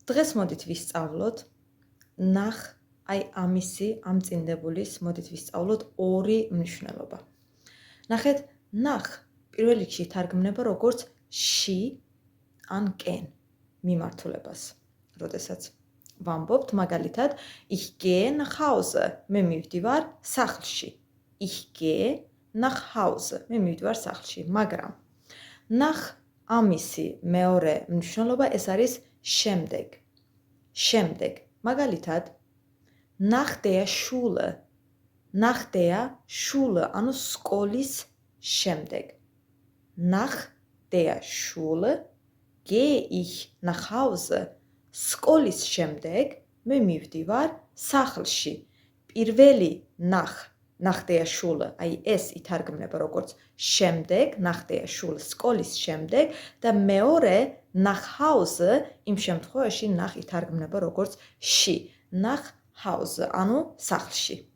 დღეს მოდით ვისწავლოთ nach აი ამისი ამ წინდებულის მოდით ვისწავლოთ ორი მნიშვნელობა. ნახეთ, nach პირველ რიგში ითარგმნება როგორც ში ან კენ მიმართულებას. როდესაც ვამბობთ მაგალითად ich gehe nach Hause, მე მივდივარ სახლში. Ich gehe nach Hause, მე მივდივარ სახლში, მაგრამ nach ამისი მეორე მნიშვნელობა ეს არის შემდეგ. შემდეგ. მაგალითად nach der Schule. nach der Schule, ანუ სკოლის შემდეგ. nach der Schule gehe ich nach Hause. სკოლის შემდეგ მე მივდივარ სახლში. პირველი nach der Schule, აი ეს ითარგმნება როგორც შემდეგ, nach der Schule, სკოლის შემდეგ და მეორე nach Hause, იმ შემთხვევაში nach ითარგმნება როგორც ში, nach Hause, ანუ სახლში.